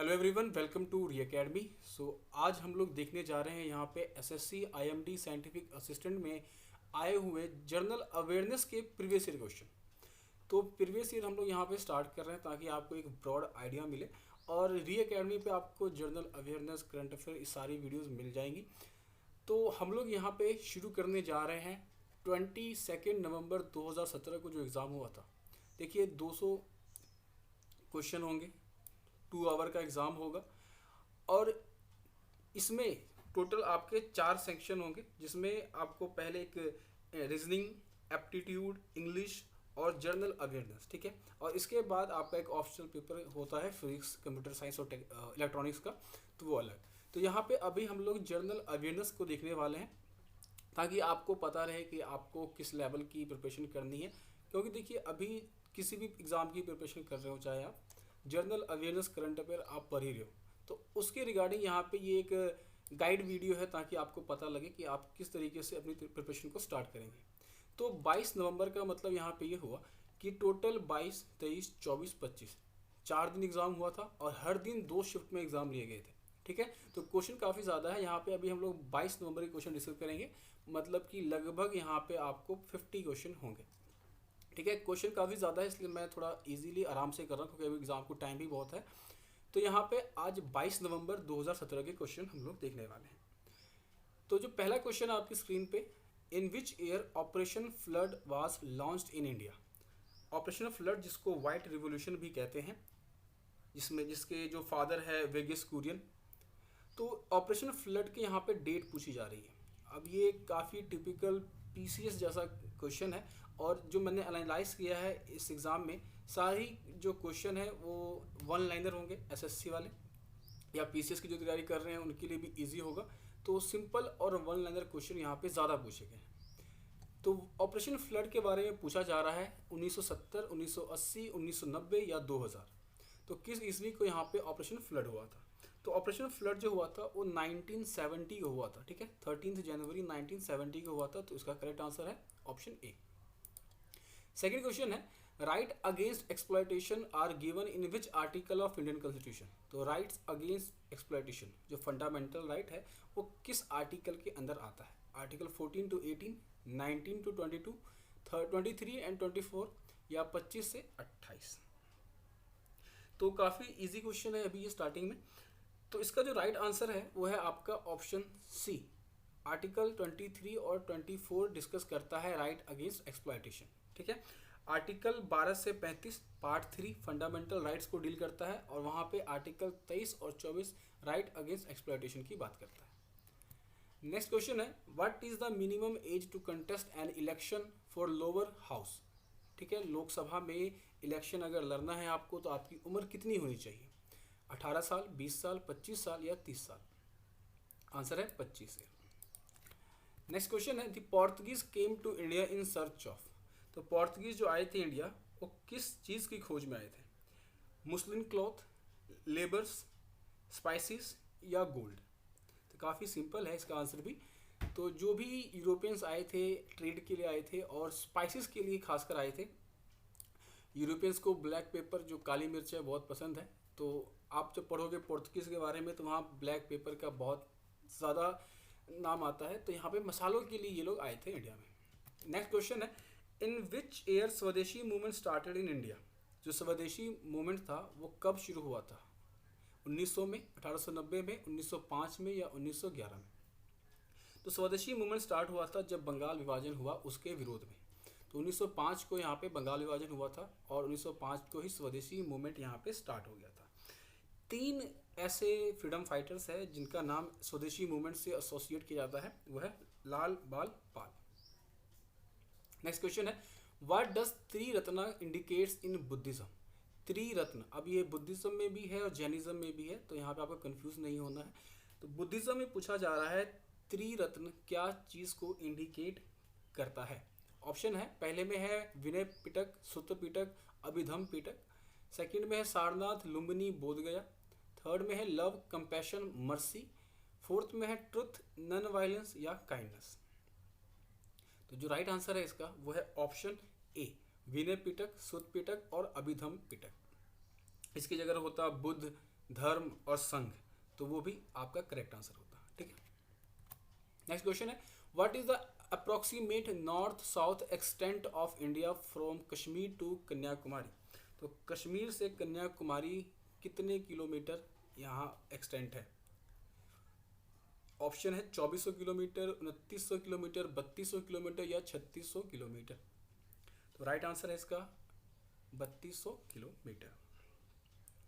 Hello everyone, welcome to Re Academy. आज हम लोग देखने जा रहे हैं यहाँ पे एसएससी आईएमडी साइंटिफिक असिस्टेंट में आए हुए जर्नल अवेयरनेस के प्रीवियस ईयर क्वेश्चन। तो प्रीवियस ईयर हम लोग यहाँ पे स्टार्ट कर रहे हैं ताकि आपको एक ब्रॉड आइडिया मिले, और री अकेडमी पे आपको जर्नल अवेयरनेस, करंट अफेयर, इस सारी वीडियोज़ मिल जाएंगी। तो हम लोग यहाँ पे शुरू करने जा रहे हैं 22 नवंबर 2017 को जो एग्ज़ाम हुआ था। देखिए 200 क्वेश्चन होंगे, 2 आवर का एग्ज़ाम होगा, और इसमें टोटल आपके 4 सेक्शन होंगे, जिसमें आपको पहले एक रीजनिंग, एप्टीट्यूड, इंग्लिश और जर्नल अवेयरनेस, ठीक है। और इसके बाद आपका एक ऑप्शनल पेपर होता है फिजिक्स, कंप्यूटर साइंस और इलेक्ट्रॉनिक्स का, तो वो अलग। तो यहाँ पे अभी हम लोग जर्नल अवेयरनेस को देखने वाले हैं ताकि आपको पता रहे कि आपको किस लेवल की प्रिपरेशन करनी है। क्योंकि देखिए अभी किसी भी एग्ज़ाम की प्रिपरेशन कर रहे हो, चाहे आप जर्नल अवेयरनेस, करंट अफेयर आप पढ़ ही रहे हो, तो उसके रिगार्डिंग यहाँ पे ये एक गाइड वीडियो है ताकि आपको पता लगे कि आप किस तरीके से अपनी प्रिपरेशन को स्टार्ट करेंगे। तो 22 नवंबर का मतलब यहाँ पे ये हुआ कि टोटल 22, 23, 24, 25 4 दिन एग्ज़ाम हुआ था, और हर दिन 2 शिफ्ट में एग्ज़ाम लिए गए थे, ठीक है। तो क्वेश्चन काफ़ी ज़्यादा है यहाँ पे। अभी हम लोग 22 नवंबर के क्वेश्चन डिस्कस करेंगे, मतलब कि लगभग यहाँ पे आपको 50 क्वेश्चन होंगे, ठीक है। क्वेश्चन काफ़ी ज़्यादा है, इसलिए मैं थोड़ा इजीली आराम से कर रहा हूँ क्योंकि अभी एग्ज़ाम को टाइम भी बहुत है। तो यहाँ पे आज 22 नवंबर 2017 के क्वेश्चन हम लोग देखने वाले हैं। तो जो पहला क्वेश्चन है आपकी स्क्रीन पे, in which year operation flood was launched in India. Operation flood, जिसको वाइट रिवोल्यूशन भी कहते हैं, जिसके जो फादर है वेगिस कुरियन। तो ऑपरेशन फ्लड के यहाँ पे डेट पूछी जा रही है। अब ये काफ़ी टिपिकल पीसीएस जैसा क्वेश्चन है, और जो मैंने एनालाइज किया है इस एग्ज़ाम में, सारी जो क्वेश्चन है वो 1 लाइनर होंगे। एसएससी वाले या पीसीएस की जो तैयारी कर रहे हैं उनके लिए भी इजी होगा। तो सिंपल और 1 लाइनर क्वेश्चन यहाँ पे ज़्यादा पूछे गए हैं। तो ऑपरेशन फ्लड के बारे में पूछा जा रहा है 1970, 1980, 1990 या 2000। तो किस ईस्वी को यहाँ पे ऑपरेशन फ्लड हुआ था। तो ऑपरेशन फ्लड जो हुआ था वो 1970 को हुआ था, ठीक है। 13 जनवरी 1970 को हुआ था। तो इसका करेक्ट आंसर है ऑप्शन ए। सेकेंड क्वेश्चन है, right against exploitation are given in which article of Indian constitution. तो राइट्स अगेंस्ट एक्सप्लॉयटेशन जो फंडामेंटल राइट है वो किस आर्टिकल के अंदर आता है। आर्टिकल 14 to 18, 19 to 22, 23 and 24, या 25 से 28। तो काफ़ी इजी क्वेश्चन है अभी ये स्टार्टिंग में। तो इसका जो राइट आंसर है वो है आपका ऑप्शन सी। आर्टिकल 23 और 24 डिस्कस करता है राइट अगेंस्ट एक्सप्लॉयटेशन, ठीक है। आर्टिकल 12 से 35 पार्ट 3 फंडामेंटल राइट्स को डील करता है, और वहाँ पे आर्टिकल 23 और 24 राइट अगेंस्ट एक्सप्लॉयटेशन की बात करता है। नेक्स्ट क्वेश्चन है, what is the minimum age to contest an election for lower house. ठीक है, लोकसभा में इलेक्शन अगर लड़ना है आपको तो आपकी उम्र कितनी होनी चाहिए। 18 साल, 20 साल, 25 साल या 30 साल। आंसर है 25 है। नेक्स्ट क्वेश्चन है, the Portuguese came to India in search of. तो पोर्तुगीज जो आए थे इंडिया वो किस चीज़ की खोज में आए थे। मुस्लिम क्लॉथ, लेबर्स, स्पाइसेस या गोल्ड। तो काफ़ी सिंपल है इसका आंसर भी। तो जो भी यूरोपियंस आए थे ट्रेड के लिए आए थे, और स्पाइसेस के लिए खासकर आए थे। यूरोपियंस को ब्लैक पेपर जो काली मिर्च है बहुत पसंद है। तो आप जब पढ़ोगे पोर्तुगीज़ के बारे में तो वहाँ ब्लैक पेपर का बहुत ज़्यादा नाम आता है। तो यहाँ पे मसालों के लिए ये लोग आए थे इंडिया में। नेक्स्ट क्वेश्चन है, इन विच ईयर स्वदेशी मूवमेंट स्टार्टेड इन इंडिया। जो स्वदेशी मूवमेंट था वो कब शुरू हुआ था। 1900 में, 1890 में, 1905 में या 1911 में। तो स्वदेशी मूवमेंट स्टार्ट हुआ था जब बंगाल विभाजन हुआ उसके विरोध में। तो 1905 को यहाँ पे बंगाल विभाजन हुआ था, और 1905 को ही स्वदेशी मूवमेंट यहाँ पे स्टार्ट हो गया था। 3 ऐसे फ्रीडम फाइटर्स हैं जिनका नाम स्वदेशी मूवमेंट से एसोसिएट किया जाता है, वो है लाल बाल पाल। नेक्स्ट क्वेश्चन है, what does Triratna indicates in Buddhism. Triratna, अब ये बुद्धिज्म में भी है और जैनिज्म में भी है, तो यहाँ पे आपको कंफ्यूज नहीं होना है। तो बुद्धिज्म में पूछा जा रहा है त्रिरत्न क्या चीज़ को इंडिकेट करता है। ऑप्शन है, पहले में है विनय पिटक, सुत्त पिटक, अभिधम पिटक। सेकंड में है सारनाथ, लुम्बिनी, बोधगया। थर्ड में है लव, कंपैशन, मर्सी। फोर्थ में है ट्रुथ, नन वायलेंस या काइंडनेस। तो जो राइट आंसर है इसका वो है ऑप्शन ए, विनय पिटक, सुत्त पिटक और अभिधम पिटक। इसकी जगह होता बुद्ध, धर्म और संघ, तो वो भी आपका करेक्ट आंसर होता है। ठीक है, नेक्स्ट क्वेश्चन है what is the approximate north south extent of India from Kashmir to Kanyakumari. तो कश्मीर से कन्याकुमारी कितने किलोमीटर यहाँ एक्सटेंट है? ऑप्शन है 2400 किलोमीटर, 2900 किलोमीटर, 3200 किलोमीटर या 3600 किलोमीटर। तो राइट आंसर है इसका 3200 किलोमीटर।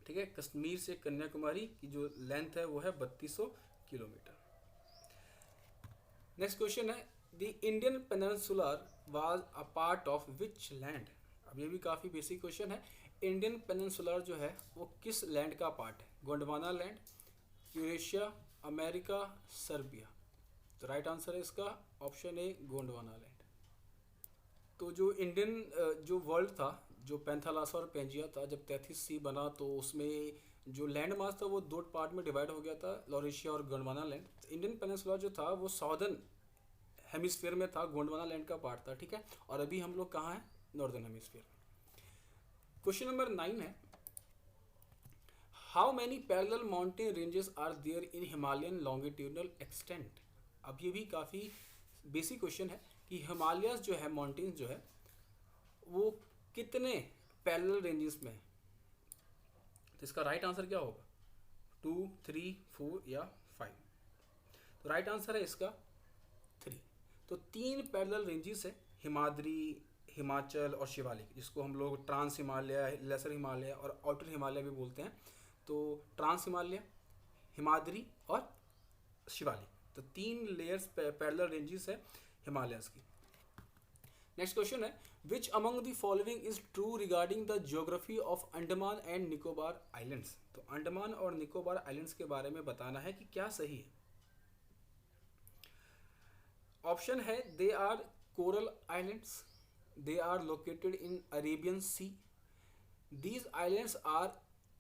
ठीक है, कश्मीर से कन्याकुमारी की जो लेंथ है वो है 3200 किलोमीटर। नेक्स्ट क्वेश्चन है the Indian peninsular was a part of which land. अब ये भी काफ़ी बेसिक क्वेश्चन है। इंडियन पेनिनसुलर जो है वो किस लैंड का पार्ट है? Gondwana land, Eurasia, America, Serbia. तो राइट आंसर है इसका ऑप्शन ए गोंडवाना लैंड। तो जो इंडियन जो वर्ल्ड था, जो पैंथालासा और पेंजिया था, जब 33 सी बना तो उसमें जो लैंड मास था वो दो पार्ट में डिवाइड हो गया था, लॉरेशिया और गोंडवाना लैंड। इंडियन पेनिनसुला जो था वो साउदर्न हेमिस्फीयर में था, गोंडवाना लैंड का पार्ट था। ठीक है, और अभी हम लोग कहाँ हैं? Northern hemisphere. क्वेश्चन नंबर 9 है how many parallel mountain ranges are there in Himalayan longitudinal extent. अब ये भी काफ़ी बेसिक क्वेश्चन है कि हिमालयस जो है, माउंटेन्स जो है, वो कितने पैरेलल रेंजेस में है। तो इसका राइट आंसर क्या होगा? 2, 3, 4 या 5। तो राइट आंसर है इसका 3। तो 3 पैरेलल रेंजेस है, हिमाद्री, हिमाचल और शिवालिक, जिसको हम लोग ट्रांस हिमालय, लेसर हिमालय और आउटर हिमालय भी बोलते हैं। तो ट्रांस हिमालय, हिमाद्री और शिवालिक, तो 3 लेयर्स पैरेलल रेंजेस है हिमालयस की। नेक्स्ट क्वेश्चन है which among the following is true regarding the geography of Andaman and Nicobar islands. तो अंडमान और निकोबार आइलैंड्स के बारे में बताना है कि क्या सही है। ऑप्शन है they are coral islands, they are located in Arabian Sea, these islands are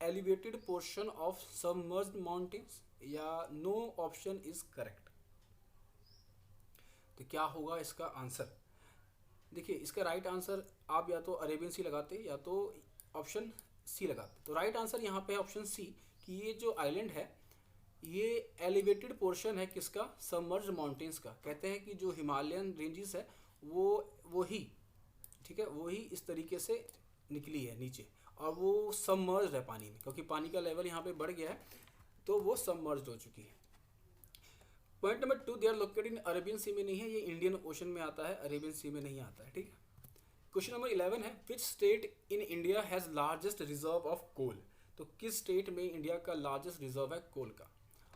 elevated portion of submerged mountains, या no option is correct। तो क्या होगा इसका आंसर? देखिए, इसका राइट आंसर आप या तो अरेबियन सी लगाते या तो ऑप्शन सी लगाते। तो राइट आंसर यहाँ पे ऑप्शन सी कि ये जो आइलैंड है ये एलिवेटेड पोर्शन है किसका? सबमर्ज माउंटेन्स का। कहते हैं कि जो हिमालयन रेंजेस है वो ही, ठीक है, वो ही इस तरीके से निकली है नीचे, और वो सबमर्ज है पानी में, क्योंकि पानी का लेवल यहाँ पे बढ़ गया है तो वो सबमर्ज हो चुकी है। Point number 2 they are located in Arabian sea में नहीं है, ये इंडियन ओशन में आता है, अरेबियन सी में नहीं आता है। ठीक है, क्वेश्चन नंबर 11 है which state in India has largest reserve of coal. तो किस स्टेट में इंडिया का लार्जेस्ट रिजर्व है कोल का?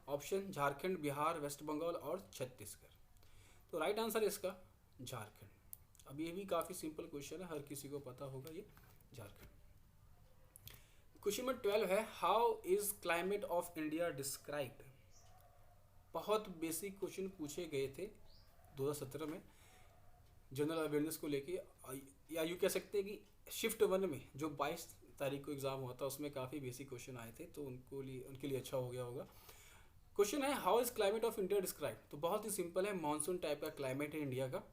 ऑप्शन झारखंड, बिहार, वेस्ट बंगाल और छत्तीसगढ़। तो राइट आंसर है इसका झारखंड। अब ये भी काफ़ी सिंपल क्वेश्चन है, हर किसी को पता होगा ये झारखंड। क्वेश्चन नंबर 12 है how is climate of India described. बहुत बेसिक क्वेश्चन पूछे गए थे 2017 में जनरल अवेयरनेस को लेके, या यूँ कह सकते हैं कि शिफ्ट 1 में जो 22 तारीख को एग्ज़ाम हुआ था उसमें काफ़ी बेसिक क्वेश्चन आए थे, तो उनके लिए अच्छा हो गया होगा। क्वेश्चन है how is climate of India describe. तो बहुत ही सिंपल है, मानसून टाइप का क्लाइमेट है इंडिया का।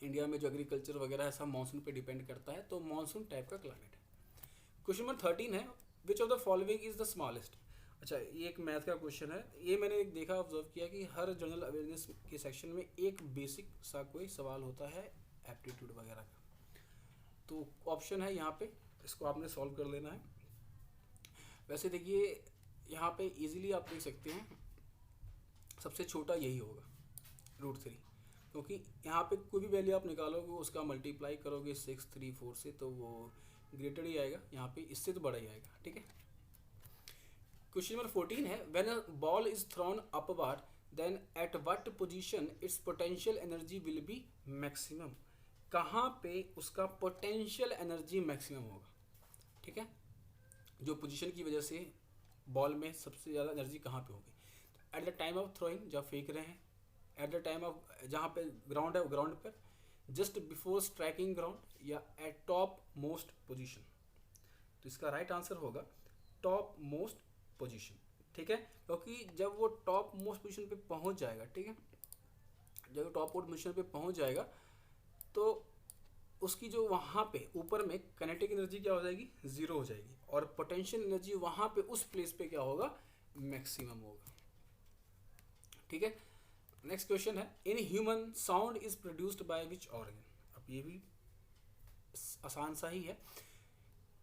इंडिया में जो एग्रीकल्चर वगैरह है सब मानसून पे डिपेंड करता है, तो मानसून टाइप का क्लाइमेट है। क्वेश्चन नंबर 13 है which of the following is the smallest. अच्छा, ये एक मैथ का क्वेश्चन है। ये मैंने एक देखा, ऑब्जर्व किया कि हर जनरल अवेयरनेस के सेक्शन में एक बेसिक सा कोई सवाल होता है एप्टीट्यूड वगैरह का। तो ऑप्शन है यहाँ पे, इसको आपने सॉल्व कर लेना है। वैसे देखिए यहाँ पे इजीली आप देख सकते हैं सबसे छोटा यही होगा √3, क्योंकि यहाँ पे कोई भी वैल्यू आप निकालोगे उसका मल्टीप्लाई करोगे 6, 3, 4 से, तो वो ग्रेटर ही आएगा, यहाँ पे इससे तो बड़ा ही आएगा। ठीक है, क्वेश्चन नंबर 14 है when a ball is thrown upward then at what position its potential energy will be maximum. कहाँ पे उसका पोटेंशियल एनर्जी मैक्सिमम होगा। ठीक है, जो पोजीशन की वजह से बॉल में सबसे ज़्यादा एनर्जी कहाँ पे होगी। At the time of throwing, जब फेंक रहे हैं, एट द टाइम ऑफ जहाँ पे ग्राउंड है ग्राउंड पर, जस्ट बिफोर स्ट्राइकिंग ग्राउंड, या एट टॉप मोस्ट पोजीशन। तो इसका राइट आंसर होगा टॉप मोस्ट पोजीशन। ठीक है, क्योंकि जब वो टॉप मोस्ट पोजीशन पे पहुंच जाएगा, ठीक है, जब वो टॉप मोस्ट पोजीशन पे पहुंच जाएगा तो उसकी जो वहाँ पे ऊपर में काइनेटिक एनर्जी क्या हो जाएगी? 0 हो जाएगी, और पोटेंशियल एनर्जी वहाँ पे उस प्लेस पे क्या होगा, मैक्सिमम होगा। ठीक है, नेक्स्ट क्वेश्चन है in human sound is produced by which organ. अब ये भी आसान सा ही है,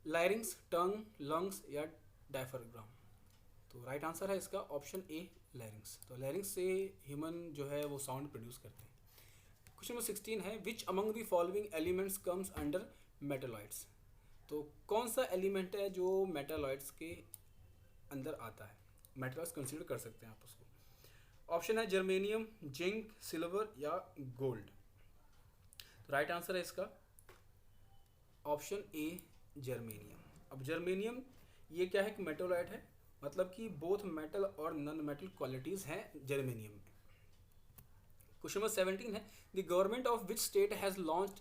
लायरिंग्स, टंग, लंग्स या डायफ्राम। तो राइट आंसर है इसका ऑप्शन ए, लैरिंग्स। तो लैरिंग्स से ह्यूमन जो है वो साउंड प्रोड्यूस करते हैं। क्वेश्चन नंबर 16 है which among the following elements comes under metalloids. तो कौन सा एलिमेंट है जो मेटालॉइड्स के अंदर आता है, मेटालॉइड्स कंसीडर कर सकते हैं आप उसको। ऑप्शन है जर्मेनियम, जिंक, सिल्वर या गोल्ड। तो राइट आंसर है इसका ऑप्शन ए, जर्मेनियम। अब जर्मेनियम ये क्या है, एक मेटालॉइड है, मतलब कि बोथ मेटल और नॉन मेटल क्वालिटीज हैं जर्मेनियम में। क्वेश्चन नंबर 17 है the government of which state has launched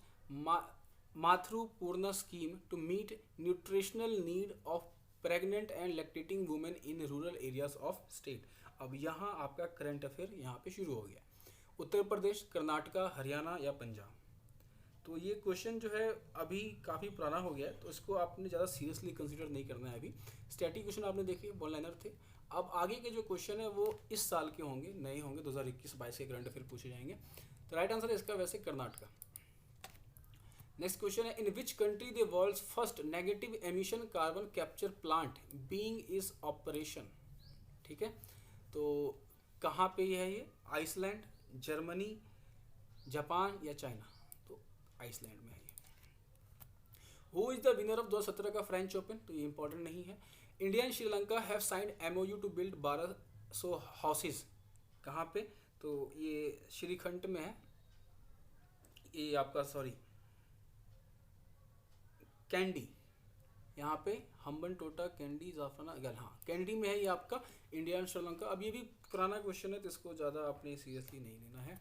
Matrupurna scheme to meet nutritional need of pregnant and lactating women in rural areas of state. अब यहाँ आपका करंट अफेयर यहाँ पे शुरू हो गया। उत्तर प्रदेश, कर्नाटका, हरियाणा या पंजाब। तो ये क्वेश्चन जो है अभी काफ़ी पुराना हो गया है, तो इसको आपने ज़्यादा सीरियसली कंसीडर नहीं करना है। अभी स्टैटिक क्वेश्चन आपने देखे, वन लाइनर थे। अब आगे के जो क्वेश्चन है वो इस साल के होंगे, नए होंगे, 2021-22 के करंट अफेयर पूछे जाएंगे। तो राइट आंसर है इसका वैसे कर्नाटका। नेक्स्ट क्वेश्चन है in which country the world's first negative emission carbon capture plant being is operation. ठीक है, तो कहाँ पे है ये, आइसलैंड, जर्मनी, जापान या चाइना। तो आइसलैंड में है ये। Who is the winner of 2017 का फ्रेंच ओपन। तो ये इंपॉर्टेंट नहीं है। India and Sri Lanka have signed MOU to build 1200 houses. कहाँ पे, तो ये श्रीखंड में है, ये आपका सॉरी कैंडी, यहाँ पे हम्बन टोटा, कैंडी, जाफराना गल, हाँ कैंडी में है ये आपका इंडिया एंड श्रीलंका। अब ये भी पुराना क्वेश्चन है तो इसको ज़्यादा आपने सीरियसली नहीं लेना है।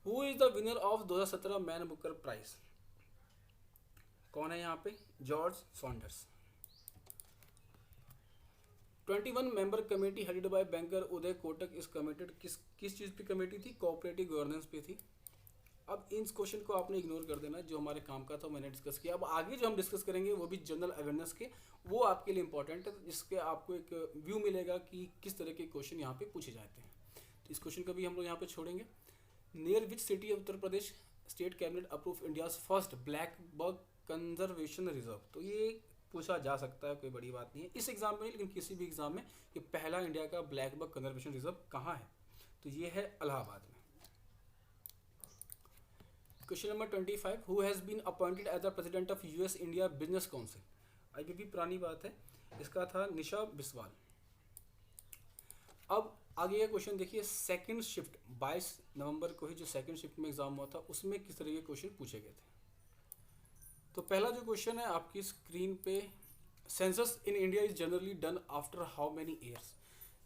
Who is the winner of 2017 Man Booker Prize. कौन है यहाँ पे, George Saunders. 21 member committee headed by banker Uday Kotak is committed, किस चीज़ पे कमेटी थी, कोऑपरेटिव गवर्नेंस पे थी। अब इन क्वेश्चन को आपने इग्नोर कर देना, जो हमारे काम का था मैंने डिस्कस किया। अब आगे जो हम डिस्कस करेंगे वो भी जनरल अवेयरनेस के, वो आपके लिए इंपॉर्टेंट है, जिसके आपको एक व्यू मिलेगा कि किस तरह के क्वेश्चन यहाँ पे पूछे जाते हैं। तो इस क्वेश्चन को भी हम लोग यहाँ पे छोड़ेंगे। Near which city of Uttar Pradesh state cabinet approve India's first black bug conservation reserve. तो ये पूछा जा सकता है, कोई बड़ी बात नहीं है इस एग्जाम में, लेकिन किसी भी एग्जाम में कि पहला इंडिया का ब्लैक बग कंजर्वेशन रिजर्व कहाँ है, तो ये है इलाहाबाद में। Question number 25 who has been appointed as the president of US India business council. अभी भी पुरानी बात है, इसका था निशा बिस्वाल। अब आगे का क्वेश्चन देखिए, सेकंड शिफ्ट 22 नवंबर को ही जो सेकंड शिफ्ट में एग्जाम हुआ था उसमें किस तरह के क्वेश्चन पूछे गए थे। तो पहला जो क्वेश्चन है आपकी स्क्रीन पे, census in India is generally done after how many years.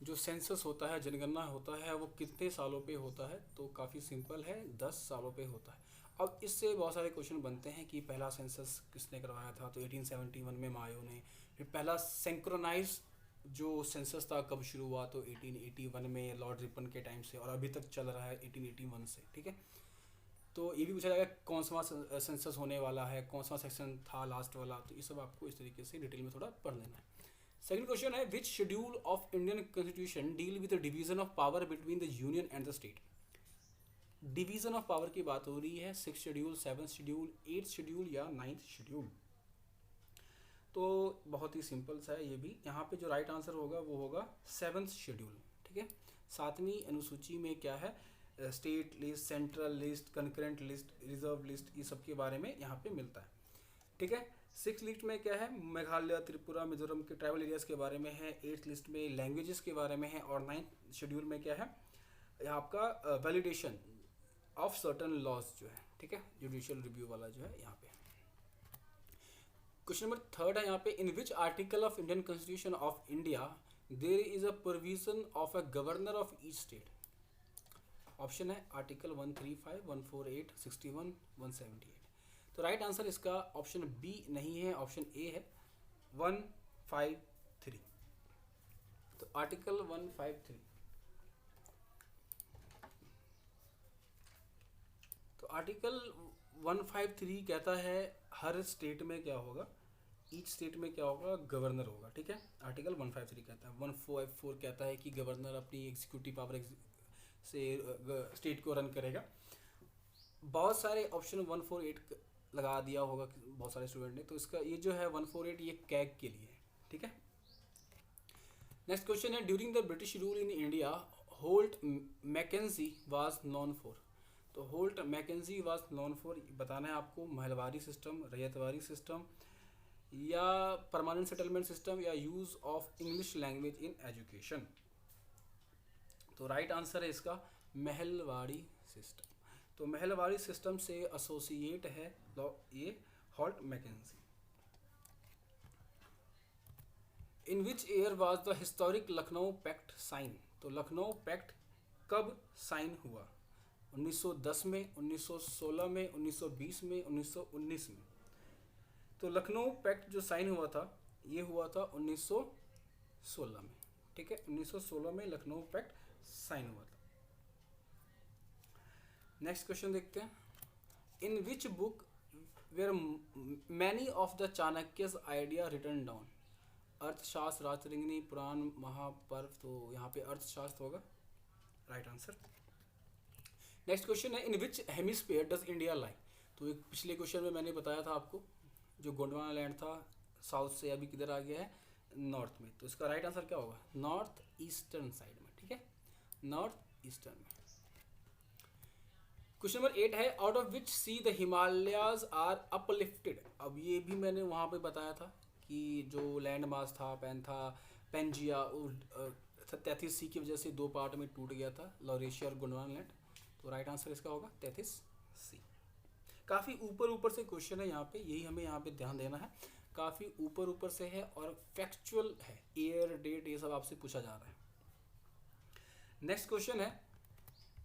जो सेंसस होता है, जनगणना होता है, वो कितने सालों पे होता है। तो काफ़ी सिंपल है, 10 सालों पे होता है। अब इससे बहुत सारे क्वेश्चन बनते हैं कि पहला सेंसस किसने करवाया था, तो 1871 में मायो ने। फिर पहला सिंक्रोनाइज जो सेंसस था कब शुरू हुआ, तो 1881 में लॉर्ड रिपन के टाइम से, और अभी तक चल रहा है 1881 से। ठीक है, तो ये भी पूछा जाएगा कौन सा सेंसस होने वाला है, कौन सा सेक्शन था लास्ट वाला। तो ये सब आपको इस तरीके से डिटेल में थोड़ा पढ़ लेना है। सेकंड क्वेश्चन है which schedule of Indian constitution deal with the division of power between the union and the state. Division of power की बात हो रही है, 6th schedule, 7th schedule, 8th schedule या 9th शेड्यूल। तो बहुत ही सिंपल सा है ये भी। यहाँ पे जो राइट आंसर होगा वो होगा 7th शेड्यूल। ठीक है, 7वीं अनुसूची में क्या है, state list, central list, concurrent list, reserve list, ये सब के बारे में यहाँ पे मिलता है। ठीक है, 6th लिस्ट में क्या है, मेघालय, त्रिपुरा, मिजोरम के ट्राइबल एरियाज के बारे में है। 8th लिस्ट में लैंग्वेजेस के बारे में है। और 9th शेड्यूल में क्या है, यहाँ आपका वैलिडेशन ऑफ सर्टन लॉज जो है। ठीक है, जुडिशियल रिव्यू वाला जो है यहाँ पे। क्वेश्चन नंबर 3 है यहाँ पे, in which article of Indian constitution of India there is a provision of a governor of each state. Option है आर्टिकल 135, 148, 61, 178। तो राइट आंसर इसका ऑप्शन बी नहीं है, ऑप्शन ए है 153। तो आर्टिकल 153, तो आर्टिकल 153 कहता है हर स्टेट में क्या होगा, ईच स्टेट में क्या होगा, गवर्नर होगा, ठीक है। आर्टिकल 153 कहता है, 154 कहता है कि गवर्नर अपनी एग्जीक्यूटिव पावर से स्टेट को रन करेगा। बहुत सारे ऑप्शन 148 लगा दिया होगा बहुत सारे स्टूडेंट ने, तो इसका ये जो है 148 ये कैग के लिए है, ठीक है। नेक्स्ट क्वेश्चन है, during the British rule in India Holt Mackenzie was known for. तो Holt Mackenzie was known for बताना है आपको, महलवारी सिस्टम, रैयतवारी सिस्टम, या परमानेंट सेटलमेंट सिस्टम, या use of English language in education. तो राइट आंसर है इसका महलवाड़ी सिस्टम। तो महलवाड़ी सिस्टम से एसोसिएट है ये Holt Mackenzie. In which year was the historic Lucknow pact sign. तो लखनऊ पैक्ट कब साइन हुआ, 1910 में, 1916 में, 1920 में, 1919 में। तो लखनऊ पैक्ट जो साइन हुआ था ये हुआ था 1916 में, ठीक है। 1916 में लखनऊ पैक्ट साइन हुआ था। नेक्स्ट क्वेश्चन देखते हैं, in which book were many of the Chanakya's idea written down. Arthashastra, Rajatarangini, पुराण, महापर्व। तो यहाँ पे अर्थशास्त्र होगा राइट आंसर। नेक्स्ट क्वेश्चन है, in which hemisphere does India लाई। तो एक पिछले क्वेश्चन में मैंने बताया था आपको, जो गोंडवाना लैंड था साउथ से अभी किधर आ गया है, नॉर्थ में। तो इसका राइट आंसर क्या होगा, नॉर्थ ईस्टर्न साइड में, ठीक है, नॉर्थ ईस्टर्न में। क्वेश्चन नंबर 8 है, out of which sea the Himalayas are uplifted. अब ये भी मैंने वहाँ पे बताया था कि जो लैंड मास था पेंजिया 33 सी की वजह से दो पार्ट में टूट गया था, लॉरेशिया और गोंडवाना लैंड। तो राइट आंसर इसका होगा 33 सी। काफ़ी ऊपर ऊपर से क्वेश्चन है यहाँ पे, यही हमें यहाँ पे ध्यान देना है, काफ़ी ऊपर ऊपर से है और फैक्चुअल है, ईयर डेट ये सब आपसे पूछा जा रहा है। नेक्स्ट क्वेश्चन है,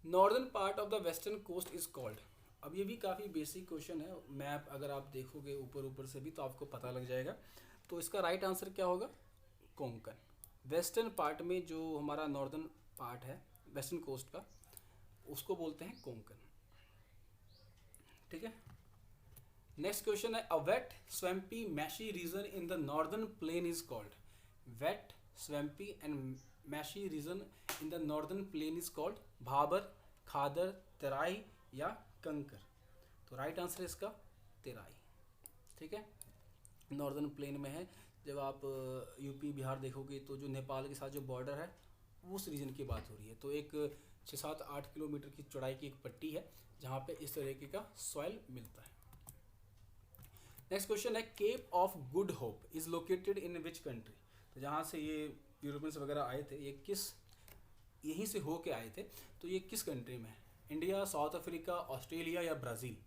northern part of the western coast is called. अब ये भी काफ़ी बेसिक क्वेश्चन है, मैप अगर आप देखोगे ऊपर ऊपर से भी तो आपको पता लग जाएगा। तो इसका राइट आंसर क्या होगा, कोंकण। वेस्टर्न पार्ट में जो हमारा नॉर्दर्न पार्ट है वेस्टर्न कोस्ट का, उसको बोलते हैं कोंकण, ठीक है। नेक्स्ट क्वेश्चन है, a wet swampy marshy region in the northern plain is called. Wet swampy and marshy region in the northern plain is called Bhabar, Khadar, Terai या कंकर। तो राइट आंसर इसका तराई, ठीक है, नॉर्दर्न प्लेन में है। जब आप यूपी बिहार देखोगे तो जो नेपाल के साथ जो बॉर्डर है उस रीजन की बात हो रही है। तो एक 6-7-8 किलोमीटर की चौड़ाई की एक पट्टी है जहाँ पे इस तरीके का सॉइल मिलता है। नेक्स्ट क्वेश्चन है, Cape of Good Hope is located in which country. तो जहाँ से ये यूरोपियंस वगैरह आए थे, ये किस, यहीं से हो के आए थे, तो ये किस कंट्री में है, इंडिया, साउथ अफ्रीका, ऑस्ट्रेलिया या ब्राज़ील।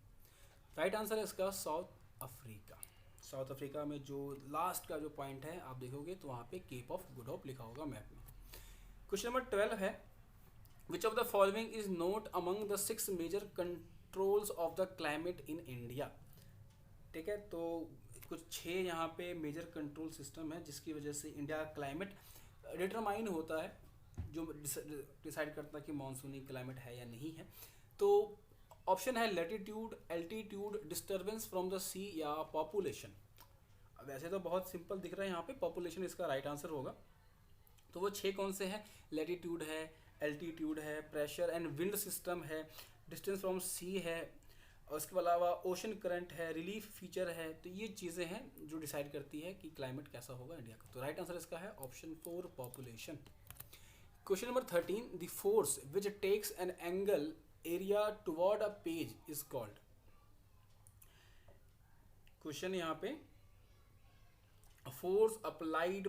राइट आंसर है इसका साउथ अफ्रीका। साउथ अफ्रीका में जो लास्ट का जो पॉइंट है आप देखोगे तो वहाँ पे केप ऑफ गुड होप लिखा होगा मैप में। क्वेश्चन नंबर 12 है, which of the following is not among the 6 major controls of the climate in India. ठीक है, तो कुछ 6 यहाँ पे मेजर कंट्रोल सिस्टम है जिसकी वजह से इंडिया का क्लाइमेट डिटरमाइन होता है, जो डिसाइड करता है कि मानसूनी क्लाइमेट है या नहीं है। तो ऑप्शन है latitude, altitude, disturbance from the sea या पॉपुलेशन। अब वैसे तो बहुत सिंपल दिख रहा है यहाँ पे, पॉपुलेशन इसका राइट आंसर होगा। तो वो 6 कौन से हैं, लैटिट्यूड है, एल्टीट्यूड है, प्रेशर एंड विंड सिस्टम है, डिस्टेंस फ्रॉम सी है, और उसके अलावा ओशन करंट है, रिलीफ फीचर है। तो ये चीज़ें हैं जो डिसाइड करती है कि क्लाइमेट कैसा होगा इंडिया का। तो राइट आंसर इसका है option 4 population. Question number 13, the force which takes an angle area toward a page is called. Question यहाँ पे फोर्स अप्लाइड,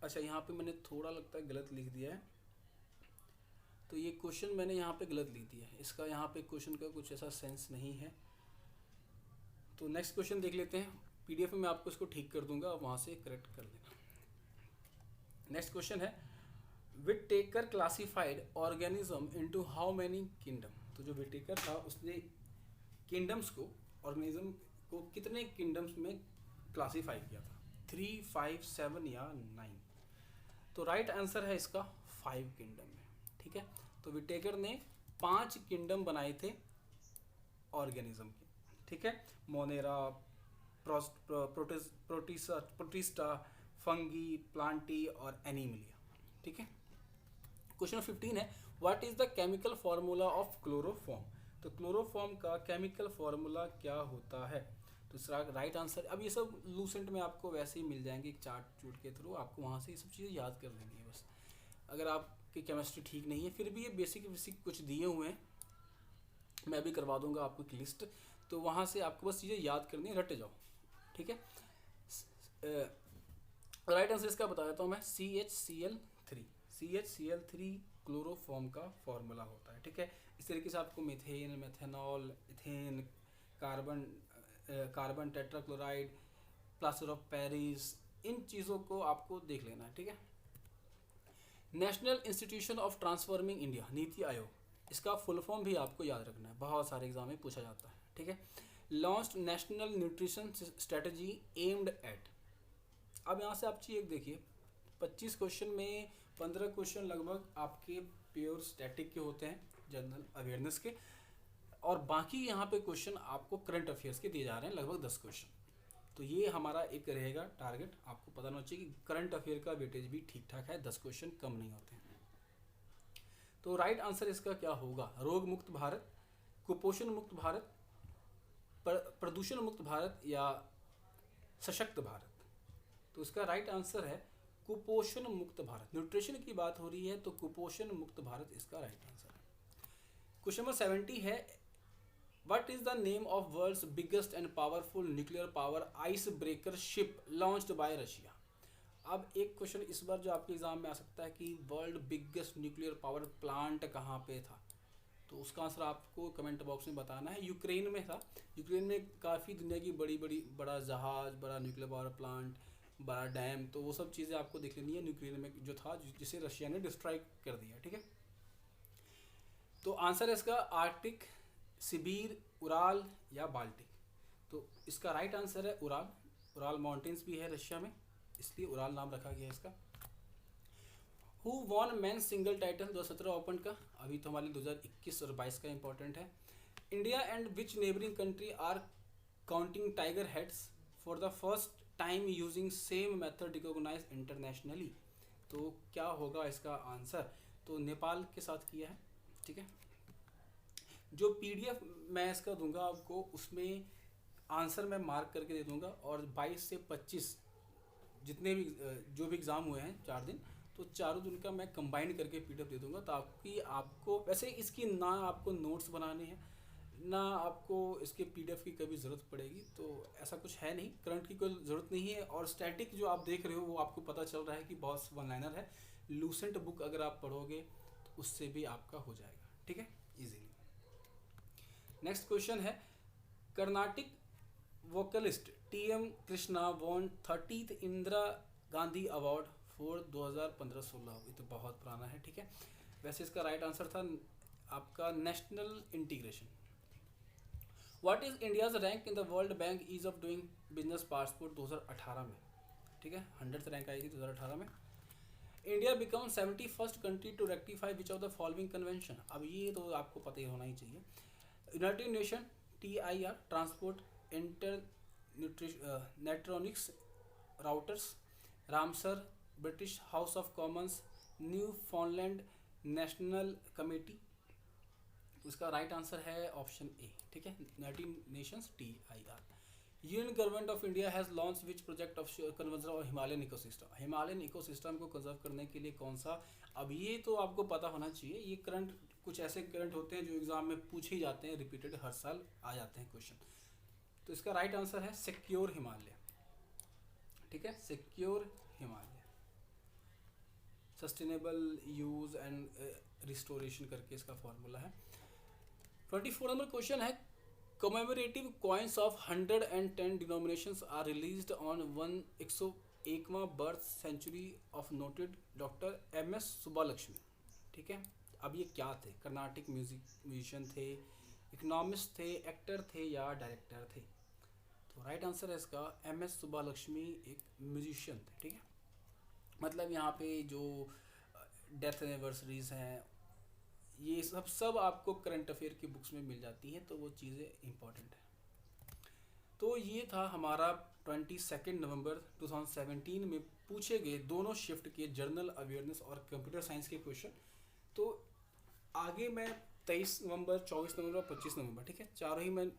अच्छा यहाँ पे मैंने थोड़ा लगता है गलत लिख दिया है, तो ये क्वेश्चन मैंने यहाँ पे गलत लिख दिया है, इसका यहाँ पे क्वेश्चन का कुछ ऐसा सेंस नहीं है। तो नेक्स्ट क्वेश्चन देख लेते हैं, पीडीएफ में मैं आपको इसको ठीक कर दूंगा, आप वहाँ से करेक्ट कर देना। नेक्स्ट क्वेश्चन है, Whittaker classified organism into how many kingdom. तो जो विटेकर था उसने किंगडम्स को, ऑर्गेनिज्म को कितने किंगडम्स में क्लासीफाई किया था, 3, 5, 7 या 9। तो राइट आंसर है इसका 5 किंगडम में, ठीक है। तो विटेकर ने 5 किंगडम बनाए थे ऑर्गेनिज्म के, ठीक है, मोनेरा, प्रोटिस्टा, फंगी, प्लांटी और एनिमलिया। ठीक है। क्वेश्चन 15 है what is the chemical formula of chloroform. तो क्लोरोफॉर्म का केमिकल फार्मूला क्या होता है। तो इसका राइट आंसर, अब ये सब लूसेंट में आपको वैसे ही मिल जाएंगे चार्ट चूट के थ्रू, आपको वहाँ से ये सब चीज़ें याद कर लेनी है बस। अगर आपकी केमिस्ट्री ठीक नहीं है फिर भी ये बेसिक बेसिक कुछ दिए हुए हैं, मैं भी करवा दूंगा आपको एक लिस्ट, तो वहाँ से आपको बस चीज़ें याद करनी है, रट जाओ। ठीक है। राइट आंसर इसका बता देता हूँ मैं, CHCl3। CHCl3 क्लोरोफॉर्म का फॉर्मूला होता है। ठीक है। इस तरीके से आपको methane, methanol, ethane, carbon tetrachloride, plaster of Paris, इन चीज़ों को आपको देख लेना है। ठीक है। National Institution of Transforming India, NITI Aayog, इसका फुल फॉर्म भी आपको याद रखना है, बहुत सारे एग्जाम में पूछा जाता है। ठीक है। Launched national nutrition strategy aimed at. अब यहाँ से आप चीज़ एक देखिए, 25 क्वेश्चन में 15 क्वेश्चन लगभग आपके प्योर स्टैटिक के होते हैं, जनरल अवेयरनेस के, और बाकी यहाँ पे क्वेश्चन आपको करंट अफेयर्स के दिए जा रहे हैं लगभग 10 क्वेश्चन। तो ये हमारा एक रहेगा टारगेट, आपको पता होना चाहिए कि करंट अफेयर का वेटेज भी ठीक ठाक है, 10 क्वेश्चन कम नहीं होते हैं। तो राइट आंसर इसका क्या होगा, रोग मुक्त भारत, कुपोषण मुक्त भारत, प्रदूषण मुक्त भारत या सशक्त भारत। तो इसका राइट आंसर है कुपोषण मुक्त भारत। न्यूट्रिशन की बात हो रही है तो कुपोषण मुक्त भारत इसका राइट आंसर है। क्वेश्चन नंबर 70 है what is the name of world's biggest and powerful nuclear power ice breaker ship launched by Russia. अब एक क्वेश्चन इस बार जो आपके एग्जाम में आ सकता है कि world biggest nuclear power plant कहाँ पे था, तो उसका आंसर आपको कमेंट बॉक्स में बताना है। यूक्रेन में था। यूक्रेन में काफ़ी दुनिया की बड़ा जहाज, बड़ा न्यूक्लियर पावर प्लांट, बड़ा डैम, तो वो सब चीज़ें आपको देख लेनी है। यूक्रेन में जो था जिसे रशिया ने डिस्ट्रॉय कर दिया। ठीक है। तो आंसर है इसका आर्कटिक, सिबीर, उराल या बाल्टिक। तो इसका राइट आंसर है उराल। उराल माउंटेन्स भी है रशिया में, इसलिए उराल नाम रखा गया है इसका। Who won men's single title 2017 open का, अभी तो हमारे 2021 और 22 का इंपॉर्टेंट है। India and which neighbouring country are counting tiger heads for the first time using same method recognise internationally. तो क्या होगा इसका आंसर, तो नेपाल के साथ किया है। ठीक है। जो PDF मैं इसका दूंगा आपको, उसमें आंसर मैं मार्क करके दे दूंगा, और 22 से 25 जितने भी जो भी एग्ज़ाम हुए हैं 4 दिन, तो चारों दिन का मैं कंबाइन करके PDF दे दूंगा, ताकि आपको वैसे इसकी ना आपको नोट्स बनाने हैं ना आपको इसके PDF की कभी ज़रूरत पड़ेगी, तो ऐसा कुछ है नहीं, करंट की कोई ज़रूरत नहीं है। और स्टैटिक जो आप देख रहे हो वो आपको पता चल रहा है कि बहुत वन लाइनर है। लूसेंट बुक अगर आप पढ़ोगे तो उससे भी आपका हो जाएगा। ठीक है, इजीली। नेक्स्ट क्वेश्चन है Carnatic vocalist TM Krishna won 30th Indira Gandhi award for 2015-16। ये तो बहुत पुराना है। ठीक है। वैसे इसका राइट आंसर था आपका national integration. What is India's rank in the World Bank ease of doing business passport 2018 में। ठीक है, 100th रैंक आई थी 2018 में। India become 71st country to rectify which of the following convention. अब ये तो आपको पता ही होना ही चाहिए। यूनाइटेड नेशन TIR ट्रांसपोर्ट इंटर नेट्रॉनिक्स राउटर्स, Ramsar, British House of Commons, Newfoundland National Committee. इसका राइट आंसर है ऑप्शन ए। ठीक है, United Nations TIR। Union government of India has launch which project of conversion of Himalayan ecosystem. Himalayan ecosystem को conserve करने के लिए कौन सा, अब ये तो आपको पता होना चाहिए। ये करंट कुछ ऐसे करंट होते हैं जो एग्जाम में पूछे ही जाते हैं, रिपीटेड हर साल आ जाते हैं क्वेश्चन। तो इसका राइट आंसर है सिक्योर हिमालय। ठीक है, secure Himalaya, sustainable use and restoration करके इसका फॉर्मूला है। 24 नंबर क्वेश्चन है commemorative coins of 100 and 10 denominations are released on 101वां birth century of noted doctor MS Subbulakshmi. ठीक है, अब ये क्या थे, कर्नाटिक म्यूजिशियन थे, इकोनॉमिस्ट थे, एक्टर थे या डायरेक्टर थे। तो राइट आंसर है इसका MS सुब्बालक्ष्मी एक म्यूजिशियन थे। ठीक है, मतलब यहाँ पे जो डेथ एनिवर्सरीज हैं ये सब आपको करंट अफेयर की बुक्स में मिल जाती हैं, तो वो चीज़ें इंपॉर्टेंट है। तो ये था हमारा 22 नवंबर 2017 में पूछे गए दोनों शिफ्ट के जनरल अवेयरनेस और कंप्यूटर साइंस के क्वेश्चन। तो आगे मैं 23 नवंबर, 24 नवंबर, 25 नवंबर, ठीक है, चारों ही मैं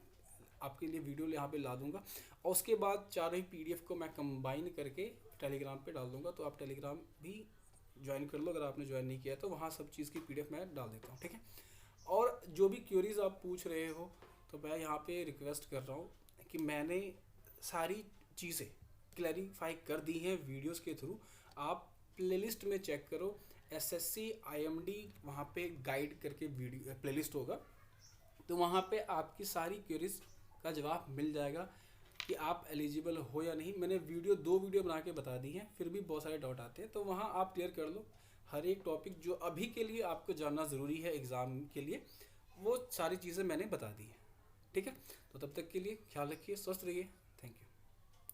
आपके लिए वीडियो यहाँ पे ला दूंगा, और उसके बाद चारों ही पीडीएफ को मैं कंबाइन करके टेलीग्राम पे डाल दूंगा। तो आप टेलीग्राम भी ज्वाइन कर लो, अगर आपने ज्वाइन नहीं किया तो वहाँ सब चीज़ की पीडीएफ मैं डाल देता हूँ, ठीक है। और जो भी क्वेरीज आप पूछ रहे हो, तो मैं यहाँ पे रिक्वेस्ट कर रहा हूँ कि मैंने सारी चीज़ें क्लैरिफाई कर दी हैं वीडियोस के थ्रू। आप प्लेलिस्ट में चेक करो, एसएससी आईएमडी वहाँ पे गाइड करके वीडियो प्लेलिस्ट होगा, तो वहाँ पे आपकी सारी क्वेरीज का जवाब मिल जाएगा कि आप एलिजिबल हो या नहीं। मैंने दो वीडियो बना के बता दी हैं, फिर भी बहुत सारे डाउट आते हैं, तो वहाँ आप क्लियर कर लो हर एक टॉपिक जो अभी के लिए आपको जानना ज़रूरी है एग्ज़ाम के लिए, वो सारी चीज़ें मैंने बता दी हैं, ठीक है। तो तब तक के लिए ख्याल रखिए, स्वस्थ रहिए।